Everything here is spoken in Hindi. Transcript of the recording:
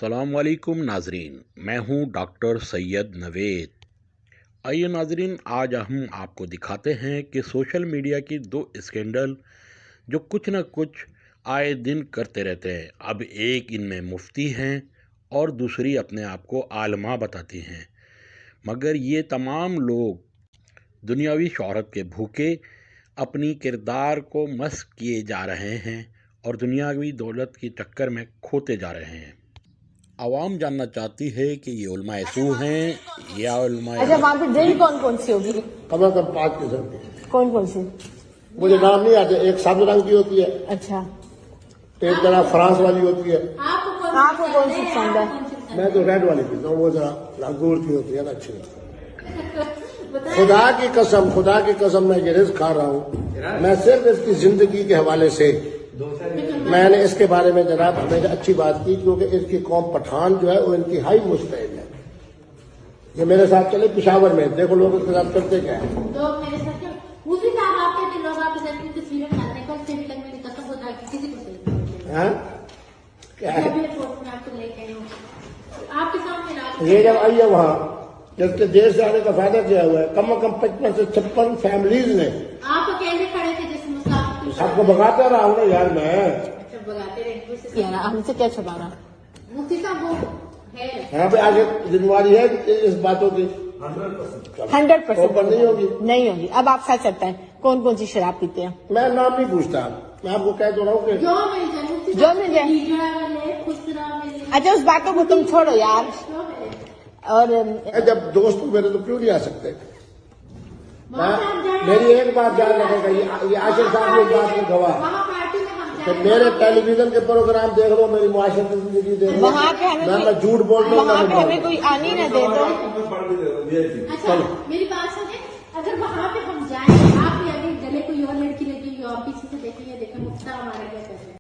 अस्सलामुअलैकुम नाजरीन, मैं हूं डॉक्टर सैयद नवेद। आइए नाजरीन, आज हम आपको दिखाते हैं कि सोशल मीडिया की दो स्कैंडल जो कुछ न कुछ आए दिन करते रहते हैं। अब एक इनमें मुफ्ती हैं और दूसरी अपने आप को आलमा बताती हैं, मगर ये तमाम लोग दुनियावी शोहरत के भूखे अपनी किरदार को मस्क किए जा रहे हैं और दुनियावी दौलत के चक्कर में खोते जा रहे हैं। आवाम जानना चाहती है कि ये उलमाए सू हैं या उलमाए। अच्छा, वहाँ पे ड्रिंक कौन कौन सी होगी? कम से कम 5 किस्म की। कौन कौन सी? मुझे नाम नहीं आते। एक सब्ज रंग की होती है, अच्छा, एक जरा फ्रांस वाली होती है। आपको कौन सी पसंद है? मैं तो रेड वाली पीता हूँ, वो जरा अंगूर की होती है ना, अच्छी लगती है। खुदा की कसम मैं ये रिस्क खा रहा हूँ। मैं सिर्फ इसकी जिंदगी के हवाले से मैंने इसके बारे में जनाब हमेशा अच्छी बात की, क्योंकि इसकी कौम पठान जो है वो इनकी हाई मुस्तैद है। ये मेरे साथ चले पिशावर में, देखो लोग इसके साथ करते क्या है। लोग मेरे साथ उसी साहब आपके लोग आपके साथ की तस्वीरें बनाने का उससे भी तक मेरी कसम होता है किसी को सही क्या है आपको लेके आई हूँ आपके सामने। ये जब आई है वहाँ, जिसके देश से आने का फायदा किया हुआ है, कम से कम 55 से 56 फैमिलीज ने। आप अकेले खड़े थे जैसे मुसाफिर सबको भगाता रहा हूँ ना यार मैं। भगाते रहे हमसे क्या छुपाना? मुफ्ती साहब वो है यहाँ पे आगे जिम्मेवारी है इस बातों की 100% नहीं होगी। नहीं होगी। अब आप सच सकते हैं कौन कौन सी शराब पीते हैं? मैं नाम नहीं पूछता, मैं आपको कह तो रहा हूँ कि जो मिल जाए मुफ्ती जो मिल जाए। मिले खुसरा मिले। अच्छा, उस बातों को तुम छोड़ो यार। और जब दोस्त मेरे तो क्यों नहीं आ सकते। वहाँ पे हम जाए मेरी एक बात ध्यान रखेगा, ये आशिर साहब की बात में गवाह वहाँ पार्टी में हम कि जाए मेरे टेलीविजन के प्रोग्राम देख लो, मेरी मुआशरती जिंदगी देख लो, वहाँ पे हमें मैं झूठ बोल रहा हूँ। वहाँ पे हमें कोई आनी न दे दो। अच्छा मेरी बात सुनिए, अगर वहाँ पे हम जाए आप भी अगर गले कोई और लड़की लगी हो आप पीछे से देखेंगे देखो